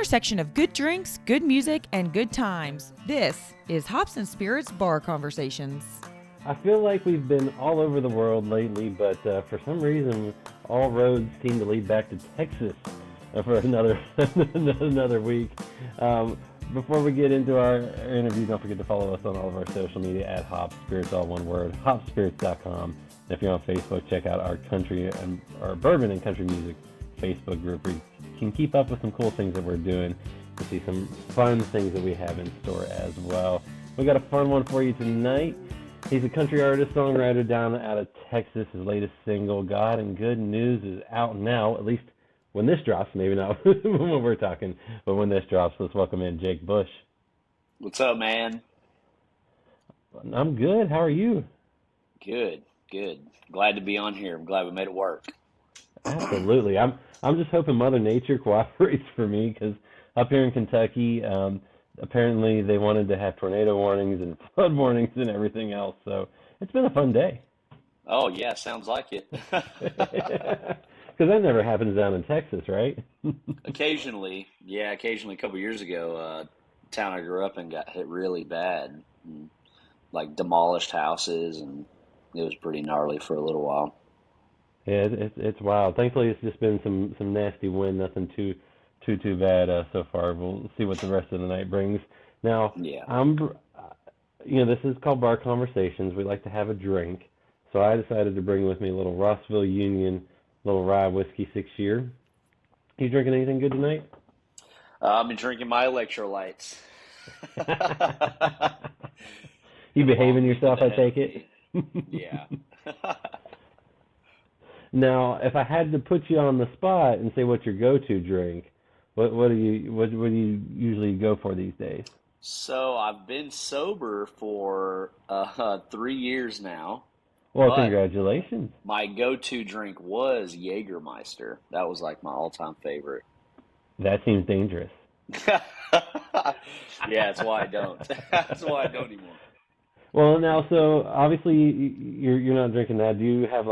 intersection of good drinks, good music, and good times. This is Hops and Spirits Bar Conversations. I feel like we've been all over the world lately, but for some reason, all roads seem to lead back to Texas for another another week. Before we get into our interview, don't forget to follow us on all of our social media at Hops Spirits, all one word, hopspirits.com. And if you're on Facebook, check out our country and our bourbon and country music Facebook group where you can keep up with some cool things that we're doing and see some fun things that we have in store as well. We got a fun one for you tonight. He's a country artist, songwriter down out of Texas. His latest single, God and Good News, is out now, at least when this drops. Maybe not when we're talking, but when this drops. Let's welcome in Jake Bush. What's up, man? I'm good. How are you? Good. Glad to be on here. I'm glad we made it work. Absolutely. I'm just hoping Mother Nature cooperates for me, because up here in Kentucky, apparently they wanted to have tornado warnings and flood warnings and everything else. So it's been a fun day. Oh, yeah, sounds like it. Because that never happens down in Texas, right? Occasionally. A couple years ago, town I grew up in got hit really bad. And, like demolished houses, and it was pretty gnarly for a little while. Yeah, it's wild. Thankfully, it's just been some nasty wind, nothing too bad so far. We'll see what the rest of the night brings. Now, yeah. This is called Bar Conversations. We like to have a drink, so I decided to bring with me a little Rossville Union, little rye whiskey 6-year. You drinking anything good tonight? I've been drinking my electrolytes. You behaving yourself, I take it? Yeah. Now, if I had to put you on the spot and say what's your go-to drink, what do you usually go for these days? So I've been sober for 3 years now. Well, congratulations. My go-to drink was Jägermeister. That was like my all-time favorite. That seems dangerous. Yeah, that's why I don't. That's why I don't anymore. Well, now, so obviously you're not drinking that. Do you have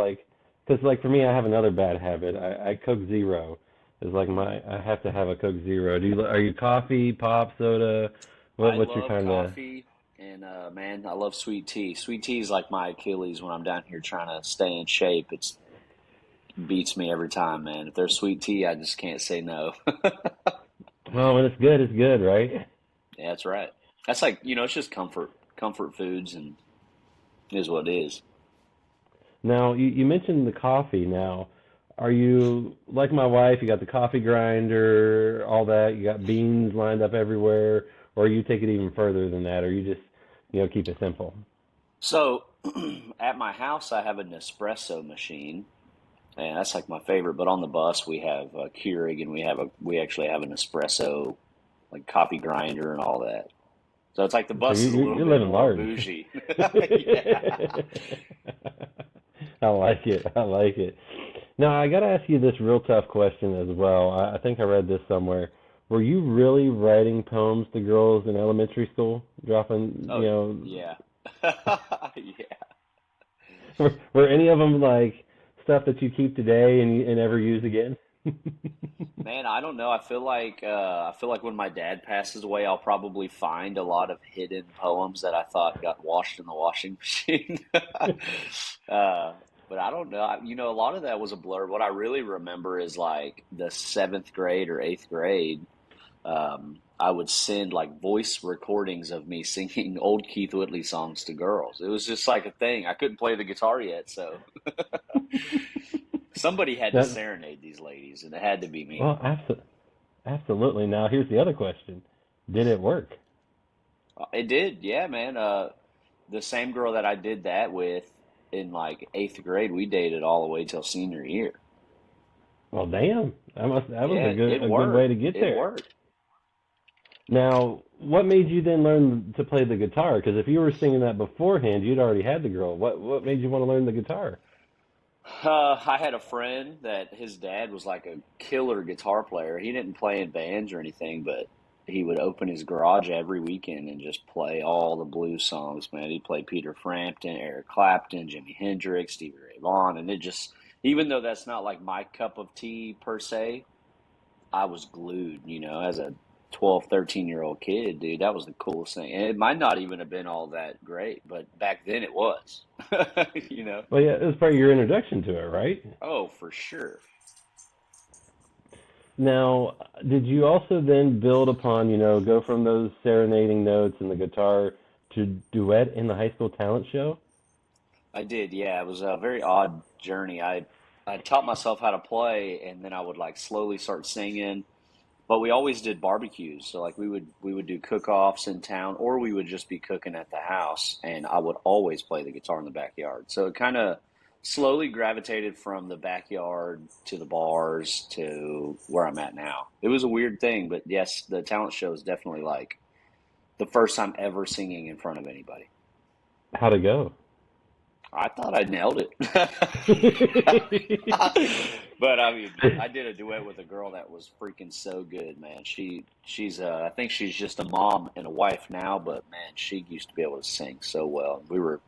because for me, I have another bad habit. I Coke Zero. Is like I have to have a Coke Zero. Are you coffee, pop, soda? What's your kind of? Coffee, and man, I love sweet tea. Sweet tea is like my Achilles when I'm down here trying to stay in shape. It beats me every time, man. If there's sweet tea, I just can't say no. Well, when it's good, right? Yeah, that's right. That's like, it's just comfort foods, and it is what it is. Now, you mentioned the coffee. Now, are you like my wife? You got the coffee grinder, all that. You got beans lined up everywhere, or you take it even further than that, or you just, keep it simple? So, at my house, I have a Nespresso machine, and that's like my favorite. But on the bus, we have a Keurig, and we actually have an espresso, like coffee grinder and all that. So it's like the bus is a little bit more bougie. Yeah. I like it. Now, I got to ask you this real tough question as well. I think I read this somewhere. Were you really writing poems to girls in elementary school? Dropping, Yeah. Yeah. Were any of them like stuff that you keep today and never use again? Man, I don't know. I feel like when my dad passes away, I'll probably find a lot of hidden poems that I thought got washed in the washing machine. But I don't know. A lot of that was a blur. What I really remember is like the 7th grade or 8th grade. I would send like voice recordings of me singing old Keith Whitley songs to girls. It was just like a thing. I couldn't play the guitar yet, so somebody had to serenade these ladies, and it had to be me. Well, absolutely. Now, here's the other question. Did it work? It did, yeah, man. The same girl that I did that with in like 8th grade, we dated all the way till senior year. Well, damn. That was a good worked. way to get there. It worked. Now, what made you then learn to play the guitar? Because if you were singing that beforehand, you'd already had the girl. What made you want to learn the guitar? I had a friend that his dad was like a killer guitar player. He didn't play in bands or anything, but he would open his garage every weekend and just play all the blues songs, man. He'd play Peter Frampton, Eric Clapton, Jimi Hendrix, Stevie Ray Vaughan, and it just, even though that's not like my cup of tea per se, I was glued, as a 12, 13-year-old kid, dude. That was the coolest thing. And it might not even have been all that great, but back then it was, you know? Well, yeah, it was part of your introduction to it, right? Oh, for sure. Now, did you also then build upon, go from those serenading notes and the guitar to duet in the high school talent show? I did, yeah. It was a very odd journey. I taught myself how to play, and then I would like slowly start singing. But we always did barbecues, so like we would do cook-offs in town, or we would just be cooking at the house, and I would always play the guitar in the backyard. So it kind of slowly gravitated from the backyard to the bars to where I'm at now. It was a weird thing, but yes, the talent show is definitely like the first time ever singing in front of anybody. How'd it go? I thought I nailed it. But I mean, I did a duet with a girl that was freaking so good, man. She's I think she's just a mom and a wife now, but man, she used to be able to sing so well. We were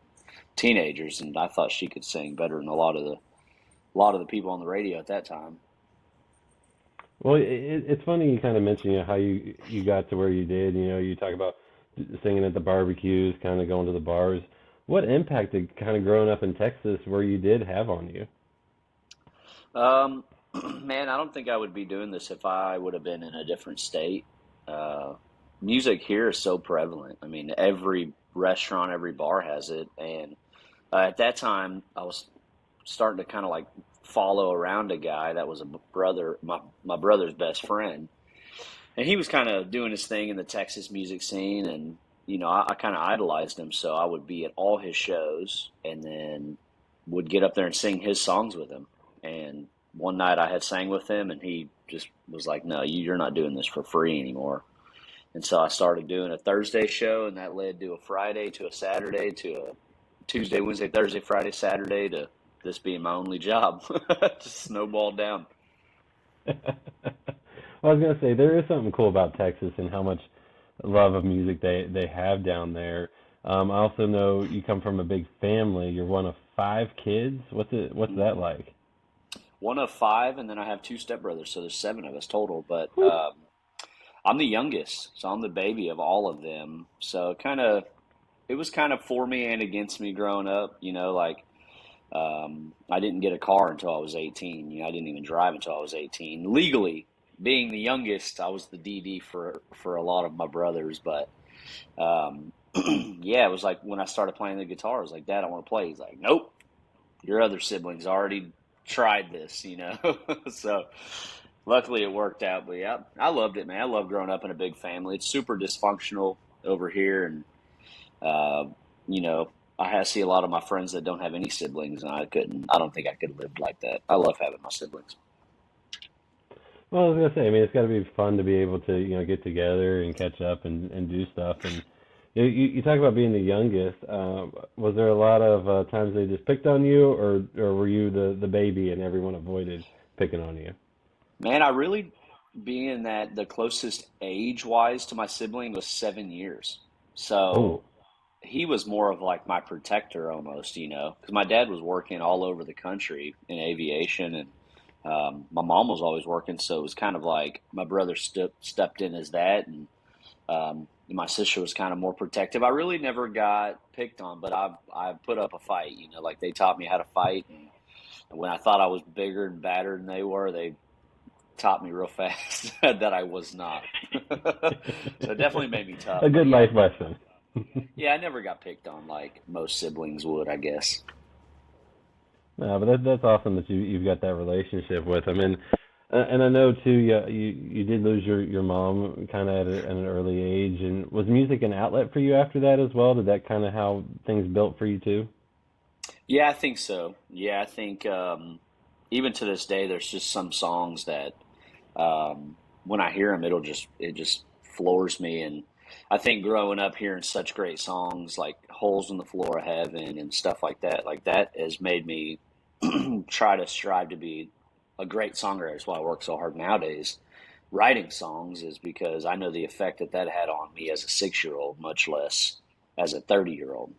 teenagers, and I thought she could sing better than a lot of the people on the radio at that time. Well, it's funny you kind of mention, how you got to where you did. You talk about singing at the barbecues, kind of going to the bars. What impact did kind of growing up in Texas where you did have on you? Um, Man, I don't think I would be doing this if I would have been in a different state. Uh, Music here is so prevalent. I mean, every restaurant, every bar has it, and at that time, I was starting to kind of like follow around a guy that was a brother, my brother's best friend, and he was kind of doing his thing in the Texas music scene, and I kind of idolized him, so I would be at all his shows, and then would get up there and sing his songs with him. And one night I had sang with him, and he just was like, "No, you're not doing this for free anymore." And so I started doing a Thursday show, and that led to a Friday, to a Saturday, to a Tuesday, Wednesday, Thursday, Friday, Saturday, to this being my only job. Just snowballed down. Well, I was gonna say there is something cool about Texas and how much love of music they have down there. I also know you come from a big family. You're one of five kids. What's that like? One of five, and then I have two stepbrothers, so there's seven of us total. But Whew. I'm the youngest, so I'm the baby of all of them. So it was kind of for me and against me growing up. Like I didn't get a car until I was 18. I didn't even drive until I was 18. Legally, being the youngest, I was the DD for a lot of my brothers. But um, yeah, it was like when I started playing the guitar, I was like, "Dad, I want to play." He's like, "Nope, your other siblings already tried this." So luckily it worked out. But yeah, I loved it, man. I love growing up in a big family. It's super dysfunctional over here, and uh, you know, see a lot of my friends that don't have any siblings, and I don't think I could live like that. I love having my siblings. Well, I was gonna say, I mean, it's got to be fun to be able to, get together and catch up and do stuff. And you talk about being the youngest. Was there a lot of times they just picked on you, or were you the baby and everyone avoided picking on you? Man, I really, being that the closest age wise to my sibling was 7 years. So Oh, he was more of like my protector almost, because my dad was working all over the country in aviation, and my mom was always working. So it was kind of like my brother stepped in as that, and my sister was kind of more protective. I really never got picked on, but I put up a fight, like they taught me how to fight. And when I thought I was bigger and badder than they were, they taught me real fast that I was not. So it definitely made me tough. a But good yeah, life lesson. yeah, I never got picked on like most siblings would, I guess. No, but that's awesome that you've got that relationship with them, and I know too. You did lose your mom kind of at an early age, and was music an outlet for you after that as well? Did that kind of how things built for you too? Yeah, I think so. Yeah, I think even to this day, there's just some songs that when I hear them, it just floors me. And I think growing up hearing such great songs like "Holes in the Floor of Heaven" and stuff like that has made me try to strive to be a great songwriter. That's why I work so hard nowadays writing songs, is because I know the effect that that had on me as a 6 year old, much less as a 30-year old.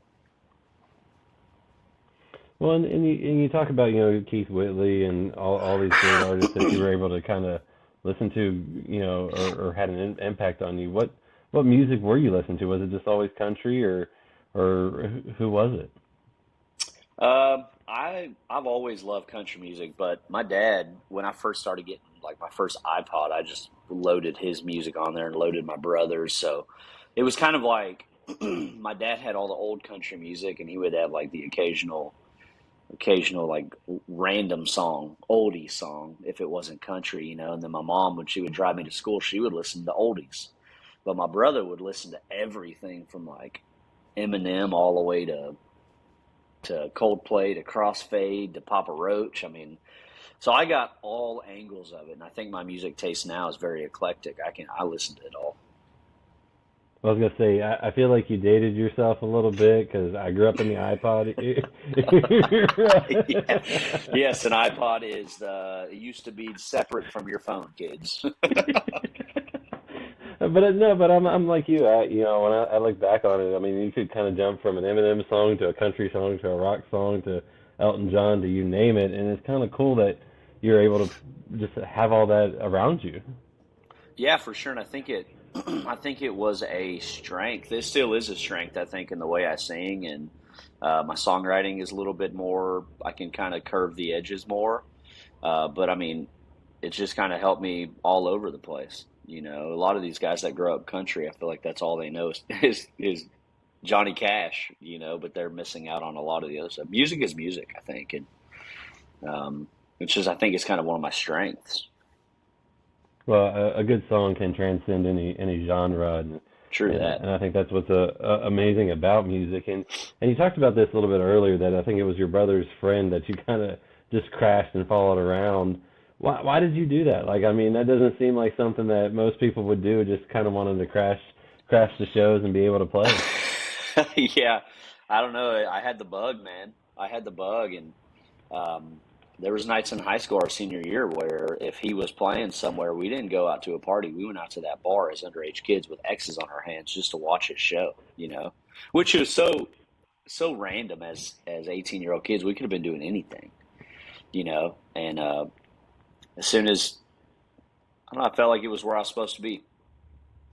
Well, and you talk about Keith Whitley and all these great artists that you were able to kind of listened to, or had an impact on you. What music were you listening to? Was it just always country, or who was it? I've always loved country music, but my dad, when I first started getting like my first iPod, I just loaded his music on there and loaded my brother's. So it was kind of like my dad had all the old country music, and he would have like the occasional like random song, oldie song, if it wasn't country, And then my mom, when she would drive me to school, she would listen to oldies, but my brother would listen to everything from like Eminem all the way to Coldplay to Crossfade to Papa Roach. I mean, so I got all angles of it, and I think my music taste now is very eclectic. I listen to it all. I was gonna say, I feel like you dated yourself a little bit because I grew up in the iPod Yeah. era. Yes, an iPod is it used to be separate from your phone, kids. But I'm like you. When I look back on it, I mean, you could kind of jump from an Eminem song to a country song to a rock song to Elton John to you name it, and it's kind of cool that you're able to just have all that around you. Yeah, for sure. And I think I think it was a strength. It still is a strength, I think, in the way I sing, and my songwriting is a little bit more. I can kind of curve the edges more. But I mean, it's just kind of helped me all over the place. A lot of these guys that grow up country, I feel like that's all they know is Johnny Cash. But they're missing out on a lot of the other stuff. Music is music, I think, and it's just I think it's kind of one of my strengths. Well, a good song can transcend any genre, True and that. I think that's what's amazing about music. And you talked about this a little bit earlier that I think it was your brother's friend that you kind of just crashed and followed around. Why did you do that? Like, I mean, that doesn't seem like something that most people would do. Just kind of wanted to crash the shows and be able to play. Yeah, I don't know. I had the bug, man. I had the bug, and um, there was nights in high school our senior year where if he was playing somewhere, we didn't go out to a party. We went out to that bar as underage kids with X's on our hands just to watch his show. Which is so random as 18-year-old kids. We could have been doing anything. And as soon as I don't know, I felt like it was where I was supposed to be.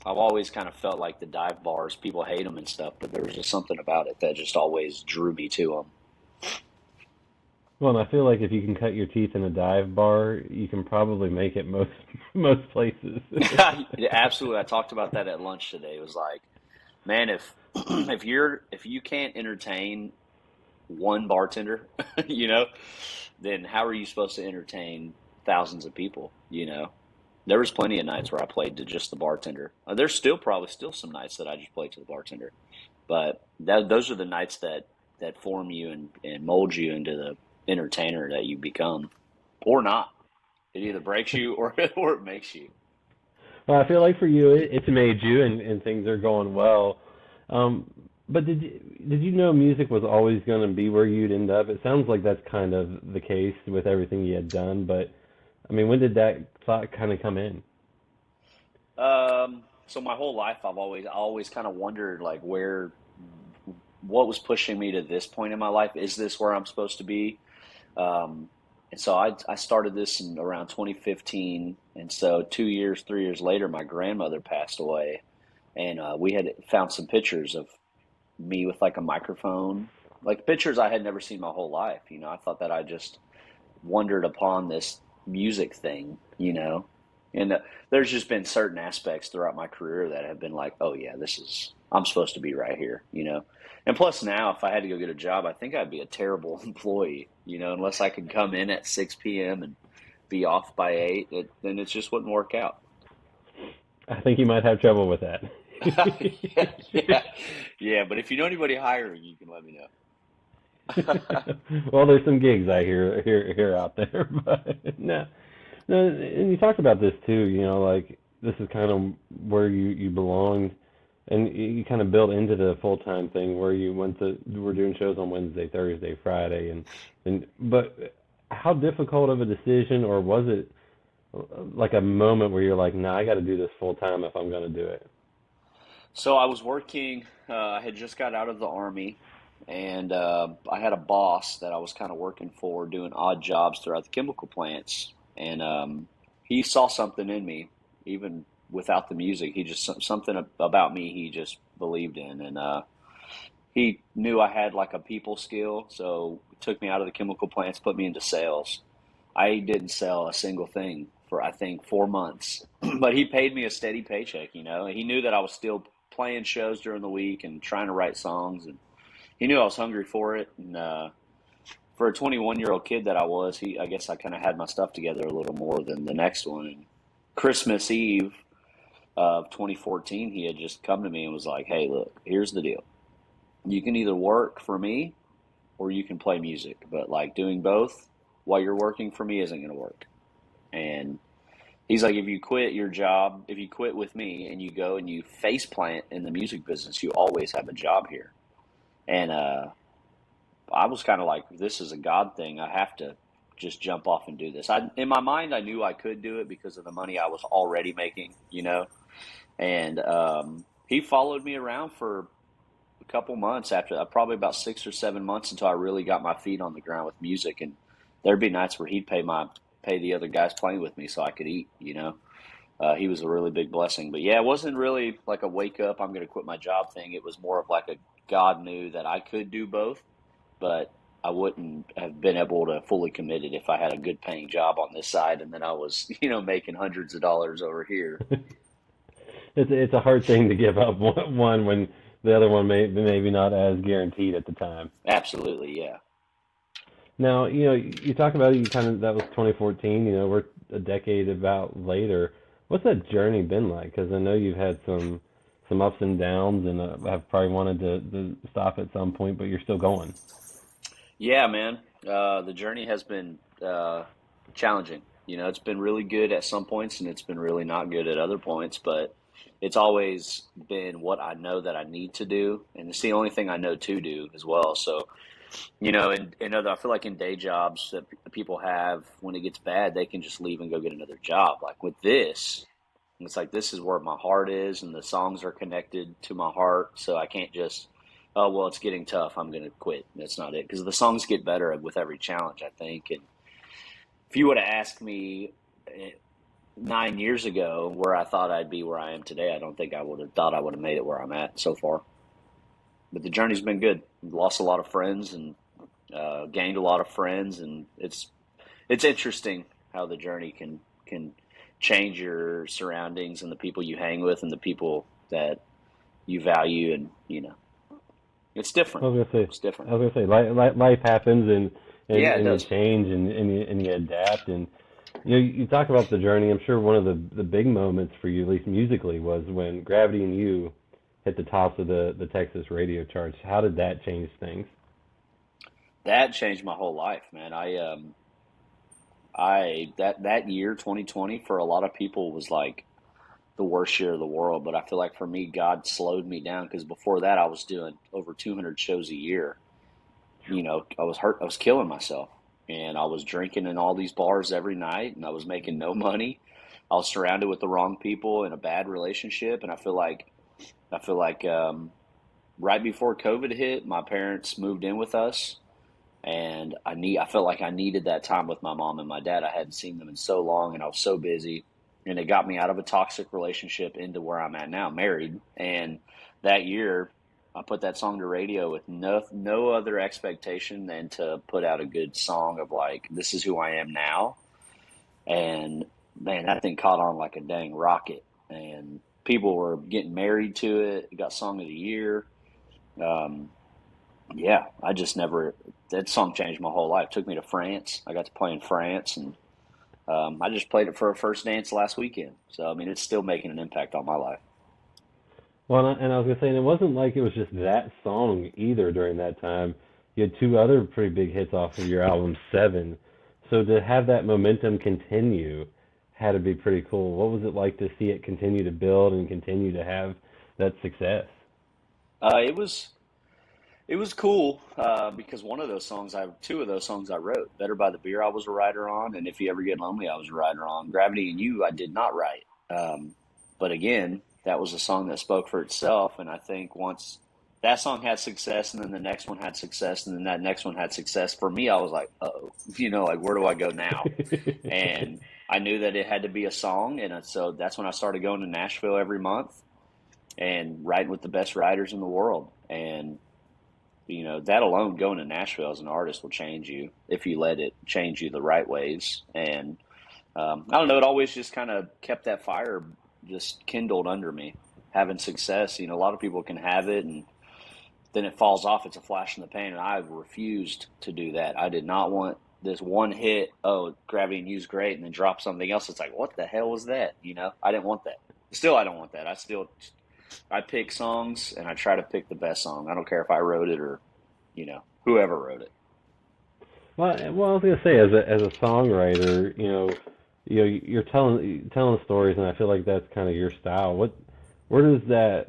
I've always kind of felt like the dive bars, people hate them and stuff, but there was just something about it that just always drew me to Well, and I feel like if you can cut your teeth in a dive bar, you can probably make it most most places. them. Yeah, absolutely. I talked about that at lunch today. It was like, man, if if you can't entertain one bartender, you know, then how are you supposed to entertain thousands of people? There was plenty of nights where I played to just the bartender. There's still probably still some nights that I just play to the bartender, but those are the nights that form you and mold you into the entertainer that you become, or not. It either breaks you or or it makes you. Well, I feel like for you, it's made you, and things are going well. Um, but did you know music was always going to be where you'd end up? It sounds like that's kind of the case with everything you had done. But I mean, when did that thought kind of come in? So my whole life, I always kind of wondered like what was pushing me to this point in my life. Is this where I'm supposed to be? Um, and so I started this in around 2015. And so 2 years, 3 years later, my grandmother passed away. And we had found some pictures of me with like a microphone, like pictures I had never seen my whole life. I thought that I just wondered upon this music thing. And there's just been certain aspects throughout my career that have been like, oh yeah, I'm supposed to be right here. And plus now, if I had to go get a job, I think I'd be a terrible employee, unless I could come in at 6 p.m. and be off by 8, then it just wouldn't work out. I think you might have trouble with that. Yeah, yeah, yeah. But if you know anybody hiring, you can let me know. Well, there's some gigs I hear out there, but no, no. And you talked about this too. Like this is kind of where you belonged, and you kind of built into the full time thing where you were doing shows on Wednesday, Thursday, Friday, and but how difficult of a decision, or was it like a moment where you're like, nah, I got to do this full time if I'm going to do it? So I was working. I had just got out of the army, and I had a boss that I was kind of working for, doing odd jobs throughout the chemical plants. And he saw something in me, even without the music. He just something about me he just believed in, and he knew I had like a people skill, so he took me out of the chemical plants, put me into sales. I didn't sell a single thing for I think 4 months, but he paid me a steady paycheck. And he knew that I was still playing shows during the week and trying to write songs, and he knew I was hungry for it. And for a 21-year-old kid that I was, I guess I kind of had my stuff together a little more than the next one. And Christmas Eve of 2014, he had just come to me and was like, "Hey, look, here's the deal. You can either work for me or you can play music, but like doing both while you're working for me isn't going to work." And he's like, if you quit your job, if you quit with me and you go and you face plant in the music business, you always have a job here. And I was kind of like, this is a God thing. I have to just jump off and do this. In my mind, I knew I could do it because of the money I was already making. And he followed me around for a couple months after that, probably about 6 or 7 months until I really got my feet on the ground with music. And there'd be nights where he'd pay the other guys playing with me so I could eat. He was a really big blessing. But yeah, it wasn't really like a wake up, I'm going to quit my job thing. It was more of like a God knew that I could do both, but I wouldn't have been able to fully commit it if I had a good paying job on this side and then I was, making hundreds of dollars over here. It's a hard thing to give up one when the other one maybe not as guaranteed at the time. Absolutely, yeah. Now, you talk about you kind of that was 2014. We're a decade about later. What's that journey been like? Because I know you've had some ups and downs, and have probably wanted to stop at some point, but you're still going. Yeah, man. The journey has been challenging. It's been really good at some points and it's been really not good at other points, but it's always been what I know that I need to do, and it's the only thing I know to do as well. So, I feel like in day jobs that people have, when it gets bad, they can just leave and go get another job. Like with this, it's like this is where my heart is, and the songs are connected to my heart. So I can't just, oh, well, it's getting tough, I'm going to quit. That's not it, because the songs get better with every challenge, I think. And if you would have asked me 9 years ago where I thought I'd be where I am today, I don't think I would have thought I would have made it where I'm at so far. But the journey's been good. Lost a lot of friends and gained a lot of friends, and it's interesting how the journey can change your surroundings and the people you hang with and the people that you value, and it's different. I was gonna say, It's different. I was gonna say, life happens, and Yeah, it and you does. change, and you adapt, and you talk about the journey. I'm sure one of the big moments for you, at least musically, was when Gravity and You hit the tops of the Texas radio charts. How did that change things? That changed my whole life, man. I that year 2020 for a lot of people was like the worst year of the world, but I feel like for me God slowed me down because before that I was doing over 200 shows a year. I was hurt, I was killing myself, and I was drinking in all these bars every night, and I was making no money. I was surrounded with the wrong people in a bad relationship, and I feel like right before COVID hit, my parents moved in with us, and I felt like I needed that time with my mom and my dad. I hadn't seen them in so long, and I was so busy, and it got me out of a toxic relationship into where I'm at now, married. And that year, I put that song to radio with no other expectation than to put out a good song of like, this is who I am now. And man, that thing caught on like a dang rocket, and people were getting married to it. It got song of the year. Um, yeah, I just never, that song changed my whole life. Took me to France. I got to play in France, and I just played it for a first dance last weekend. So, I mean, it's still making an impact on my life. Well, and I was gonna say, and it wasn't like it was just that song either during that time. You had two other pretty big hits off of your album, Seven. So to have that momentum continue had to be pretty cool. What was it like to see it continue to build and continue to have that success? It was cool because two of those songs I wrote. Better by the Beer I was a writer on, and If You Ever Get Lonely I was a writer on. Gravity and You I did not write. But again, that was a song that spoke for itself, and I think once that song had success, and then the next one had success, and then that next one had success, for me I was like, uh-oh, like where do I go now? And I knew that it had to be a song, and so that's when I started going to Nashville every month and writing with the best writers in the world. And that alone, going to Nashville as an artist will change you if you let it change you the right ways. And I don't know, it always just kind of kept that fire just kindled under me. Having success, a lot of people can have it and then it falls off. It's a flash in the pan, and I refused to do that. I did not want this one hit. Oh, Gravity and You's great, and then drop something else. It's like, what the hell was that? I didn't want that. Still, I don't want that. I pick songs and I try to pick the best song. I don't care if I wrote it or, whoever wrote it. Well, I was gonna say, as a songwriter, you're telling stories, and I feel like that's kind of your style. Where does that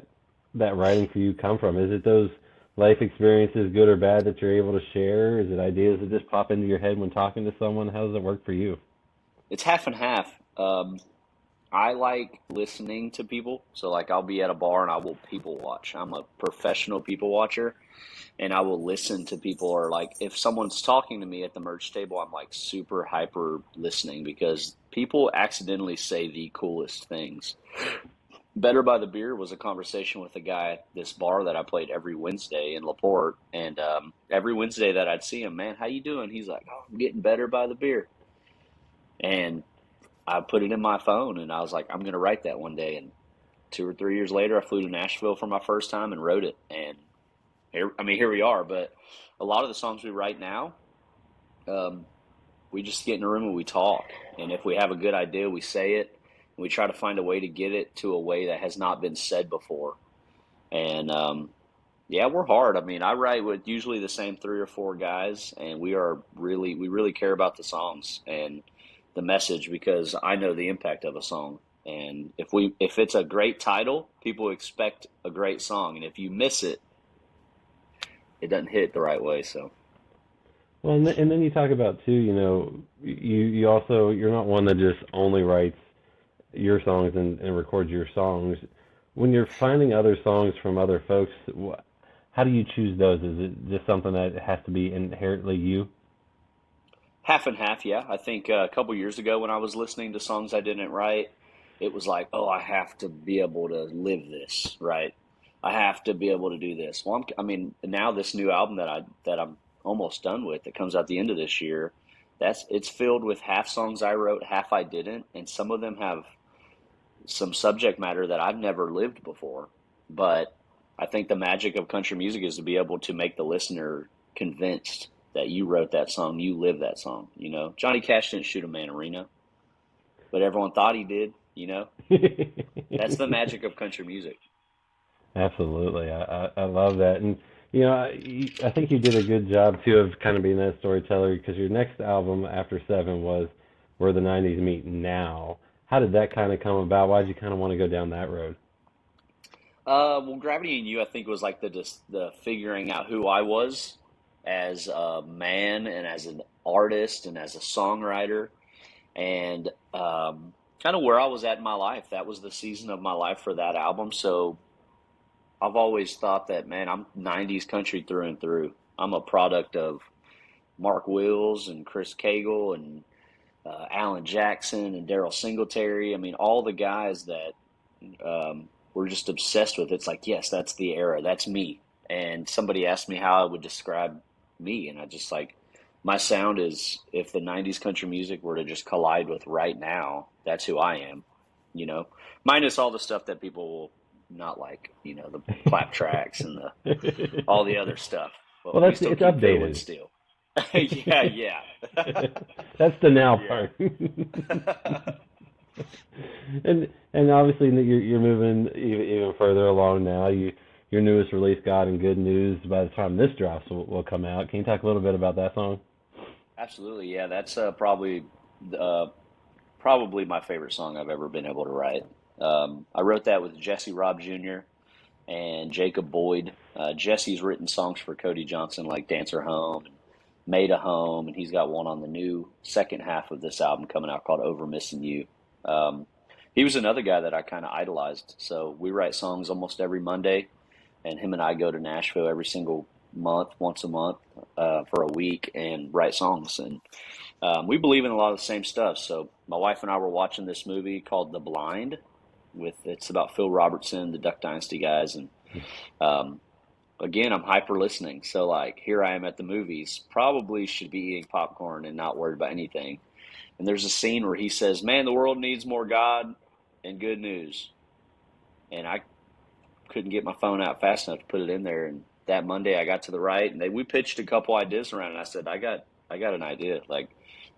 writing for you come from? Is it those life experiences, good or bad, that you're able to share? Is it ideas that just pop into your head when talking to someone? How does it work for you? It's half and half. I like listening to people. So, like, I'll be at a bar and I will people watch. I'm a professional people watcher, and I will listen to people. Or, like, if someone's talking to me at the merch table, I'm like super hyper listening because people accidentally say the coolest things. Better by the Beer was a conversation with a guy at this bar that I played every Wednesday in LaPorte, and every Wednesday that I'd see him, man, how you doing? He's like, oh, I'm getting better by the beer, and I put it in my phone, and I was like, I'm gonna write that one day. And 2 or 3 years later, I flew to Nashville for my first time and wrote it, and here we are. But a lot of the songs we write now, we just get in a room and we talk, and if we have a good idea, we say it. We try to find a way to get it to a way that has not been said before. And yeah, we're hard. I write with usually the same 3 or 4 guys, and we really care about the songs and the message because I know the impact of a song. And if it's a great title, people expect a great song, and if you miss it, it doesn't hit the right way. So. Well, and then you talk about too, you also, you're not one that just only writes your songs and record your songs. When you're finding other songs from other folks, how do you choose those? Is it just something that has to be inherently you? Half and half, yeah. I think a couple years ago when I was listening to songs I didn't write, it was like, oh, I have to be able to live this, right? I have to be able to do this. Well, now this new album that I'm almost done with, that comes out the end of this year, it's filled with half songs I wrote, half I didn't, and some of them have some subject matter that I've never lived before. But I think the magic of country music is to be able to make the listener convinced that you wrote that song, you live that song. Johnny Cash didn't shoot a man in Reno, but everyone thought he did. That's the magic of country music. Absolutely, I love that, and I think you did a good job too of kind of being that storyteller, because your next album after Seven was Where the '90s Meet Now. How did that kind of come about? Why did you kind of want to go down that road? Well, Gravity and You, I think, was like the figuring out who I was as a man and as an artist and as a songwriter, and kind of where I was at in my life. That was the season of my life for that album. So I've always thought that, man, I'm '90s country through and through. I'm a product of Mark Wills and Chris Cagle and Alan Jackson and Daryl Singletary. All the guys that we're just obsessed with. It's like, yes, that's the era. That's me. And somebody asked me how I would describe me, and I just like, my sound is, if the '90s country music were to just collide with right now, that's who I am. Minus all the stuff that people will not like. The clap tracks and all the other stuff. But Well, we it's still keep doing updated. still. Yeah. That's the now Yeah. part. And obviously you're moving even further along now. Your newest release, God and Good News, by the time this drops will come out. Can you talk a little bit about that song? Absolutely, yeah. That's probably my favorite song I've ever been able to write. I wrote that with Jesse Robb Jr. and Jacob Boyd. Jesse's written songs for Cody Johnson like Dancer Home and Made a Home, and he's got one on the new second half of this album coming out called Over Missing You. He was another guy that I kind of idolized. So we write songs almost every Monday, and him and I go to Nashville every single month, once a month, for a week and write songs. And we believe in a lot of the same stuff. So my wife and I were watching this movie called The Blind. It's about Phil Robertson, the Duck Dynasty guys, and um, again, I'm hyper listening. So like here I am at the movies, probably should be eating popcorn and not worried about anything. And there's a scene where he says, "Man, the world needs more God and good news." And I couldn't get my phone out fast enough to put it in there. And that Monday, I got to the right, and we pitched a couple ideas around. And I said, I got an idea. Like,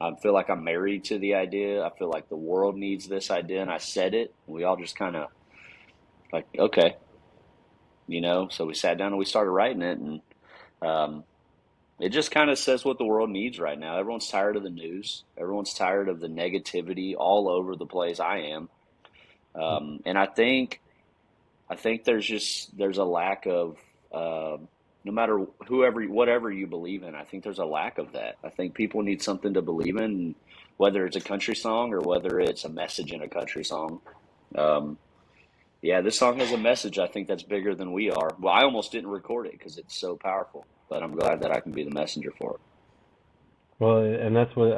I feel like I'm married to the idea. I feel like the world needs this idea, and I said it. And we all just kind of like, okay, So we sat down and we started writing it, and um, it just kind of says what the world needs right now. Everyone's tired of the news. Everyone's tired of the negativity all over the place. I am, and I think there's a lack of no matter whatever you believe in. I think there's a lack of that. I think people need something to believe in, whether it's a country song or whether it's a message in a country song. Um, yeah, this song has a message. I think that's bigger than we are. Well, I almost didn't record it because it's so powerful, but I'm glad that I can be the messenger for it. Well, and that's what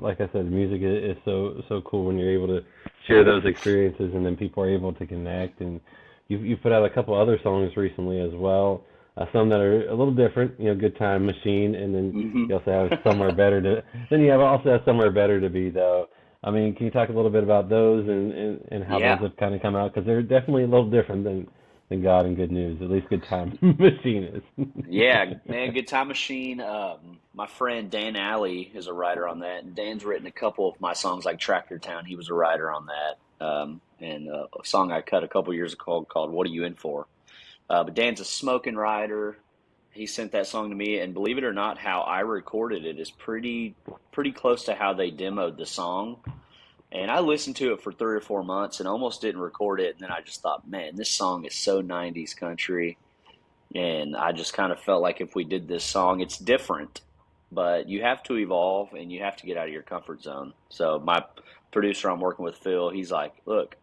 like I said, music is so cool when you're able to share those experiences, and then people are able to connect. And you put out a couple other songs recently as well, some that are a little different, Good Time Machine, and then Hmm. you also have Somewhere Better to. Then you have Somewhere Better to Be though. I mean, can you talk a little bit about those and how those Yeah. have kind of come out? Because they're definitely a little different than God and Good News. At least Good Time Machine is. Yeah, man, Good Time Machine. My friend Dan Alley is a writer on that, and Dan's written a couple of my songs, like Tractor Town. He was a writer on that, and a song I cut a couple years ago called "What Are You In For." But Dan's a smoking writer. He sent that song to me, and believe it or not, how I recorded it is pretty close to how they demoed the song. And I listened to it for 3 or 4 months and almost didn't record it. And then I just thought, man, this song is so 90s country. And I just kind of felt like if we did this song, it's different, but you have to evolve and you have to get out of your comfort zone. So my producer I'm working with, Phil, he's like, look,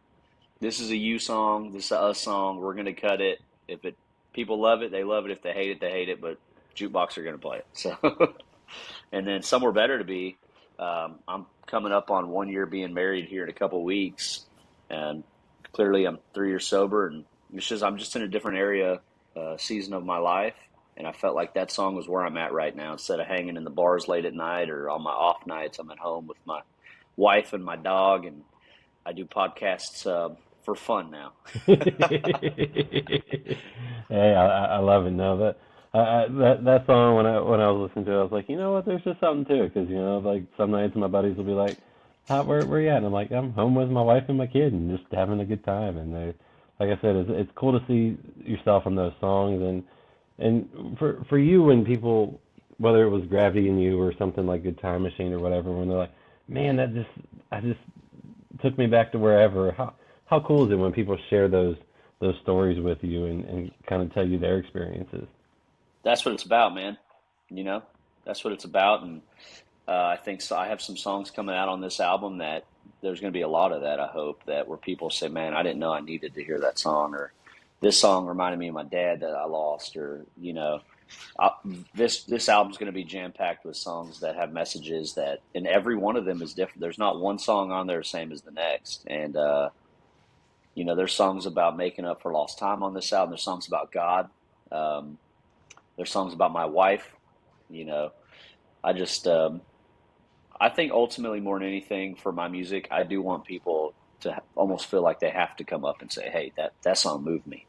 this is a you song, this is a us song. We're gonna cut it. If it People love it, they love it. If they hate it, they hate it. But jukebox are gonna play it. So, and then Somewhere Better to Be. I'm coming up on 1 year being married here in a couple weeks, and clearly I'm 3 years sober, and I'm just in a different area, season of my life, and I felt like that song was where I'm at right now. Instead of hanging in the bars late at night or on my off nights, I'm at home with my wife and my dog, and I do podcasts for fun now. Hey, I love it. No, that song when I was listening to it, I was like, you know what? There's just something to it because like some nights my buddies will be like, where you at? And I'm like, I'm home with my wife and my kid and just having a good time. And they, like I said, it's cool to see yourself in those songs. And for you, when people, whether it was Gravity in You or something like Good Time Machine or whatever, when they're like, man, I just took me back to wherever. How cool is it when people share those stories with you and kind of tell you their experiences? That's what it's about, man. You know, that's what it's about, and I think so. I have some songs coming out on this album that there's going to be a lot of that. I hope that where people say, "Man, I didn't know I needed to hear that song," or "This song reminded me of my dad that I lost," or I, this album's going to be jam packed with songs that have messages that, and every one of them is different. There's not one song on there the same as the next, and there's songs about making up for lost time on this album. There's songs about God. Um, there's songs about my wife. You know, I just I think ultimately more than anything for my music, I do want people to almost feel like they have to come up and say, "Hey, that song moved me."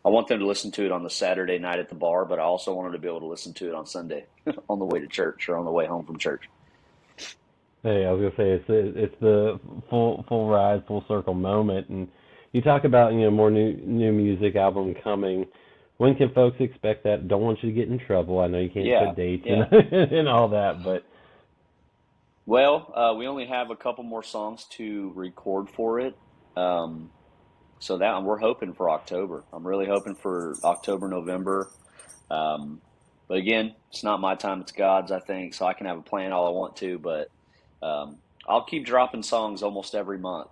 I want them to listen to it on the Saturday night at the bar, but I also want them to be able to listen to it on Sunday on the way to church or on the way home from church. Hey, I was gonna say it's the full ride, full circle moment, and you talk about more new music album coming. When can folks expect that? Don't want you to get in trouble. I know you can't Yeah, put dates and yeah. and all that, but Well, we only have a couple more songs to record for it. Um, so that we're hoping for October. I'm really hoping for October, November. Um, but again, it's not my time; it's God's. I think so. I can have a plan all I want to, but um, I'll keep dropping songs almost every month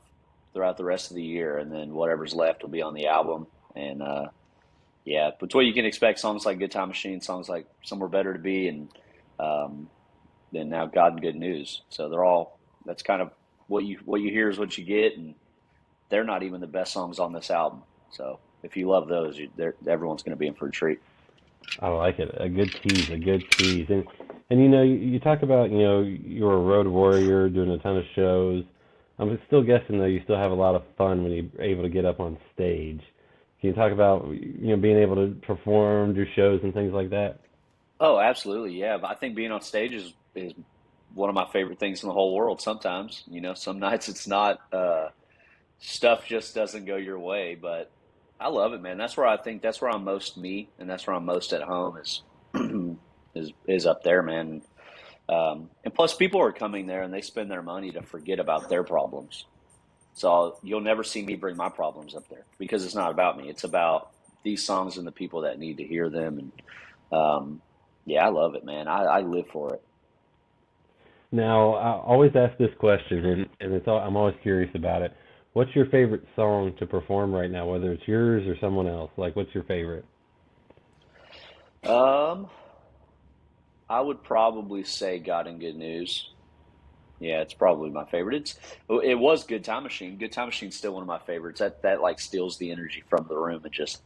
throughout the rest of the year, and then whatever's left will be on the album. And yeah, but what you can expect, songs like Good Time Machine, songs like Somewhere Better to Be, and um, then now God and Good News. So they're all, that's kind of what you hear is what you get, and they're not even the best songs on this album. So if you love those, everyone's going to be in for a treat. I like it. A good tease, a good tease. And you talk about, you're a road warrior doing a ton of shows. I'm still guessing though you still have a lot of fun when you're able to get up on stage. Can you talk about, being able to perform, do shows and things like that? Oh, absolutely, yeah. But I think being on stage is one of my favorite things in the whole world. Sometimes, some nights it's not. Stuff just doesn't go your way, but I love it, man. That's where I'm most me, and that's where I'm most at home is is up there, man. And plus, people are coming there and they spend their money to forget about their problems. So you'll never see me bring my problems up there because it's not about me. It's about these songs and the people that need to hear them. And yeah, I love it, man. I live for it. Now, I always ask this question, and I'm always curious about it. What's your favorite song to perform right now, whether it's yours or someone else? Like, what's your favorite? Um, I would probably say God and Good News. Yeah, it's probably my favorite. It was Good Time Machine. Good Time Machine's still one of my favorites. That like steals the energy from the room and just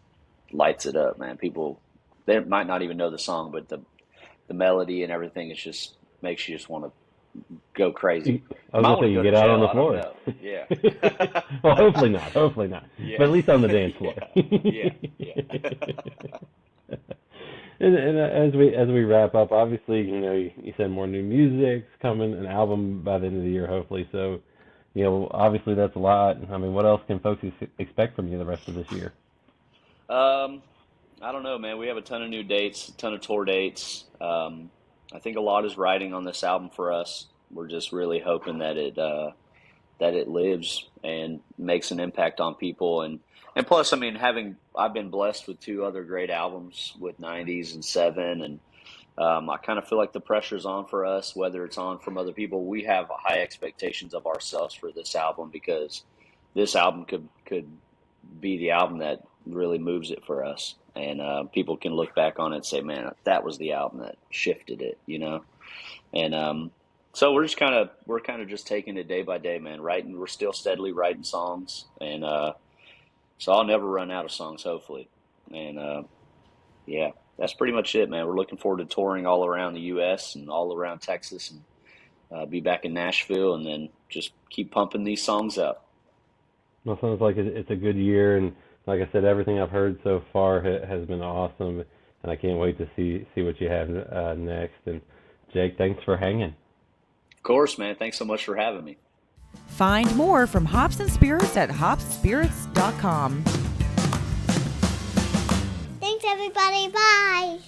lights it up, man. People they might not even know the song, but the melody and everything, it just makes you just want to go crazy. I You was might gonna want say to you go to get out on jail. the I don't floor. know. Yeah. Well, hopefully not. Hopefully not. But Yeah. at least on the dance floor. Yeah. Yeah. Yeah. And as we wrap up, obviously, you said more new music's coming, an album by the end of the year, hopefully. So, obviously that's a lot. I mean, what else can folks expect from you the rest of this year? Um, I don't know, man. We have a ton of new dates, a ton of tour dates. I think a lot is riding on this album for us. We're just really hoping that it lives and makes an impact on people. And plus, I mean, I've been blessed with two other great albums with 90s and Seven, and I kind of feel like the pressure's on for us, whether it's on from other people. We have high expectations of ourselves for this album because this album could be the album that really moves it for us. And people can look back on it and say, man, that was the album that shifted it. And so we're kind of just taking it day by day, man. We're still steadily writing songs, and so I'll never run out of songs, hopefully. And yeah, that's pretty much it, man. We're looking forward to touring all around the U.S. and all around Texas, and be back in Nashville, and then just keep pumping these songs out. Well, sounds like it's a good year, and like I said, everything I've heard so far has been awesome, and I can't wait to see what you have next. And Jake, thanks for hanging. Of course, man. Thanks so much for having me. Find more from Hops and Spirits at hopspirits.com. Thanks, everybody. Bye.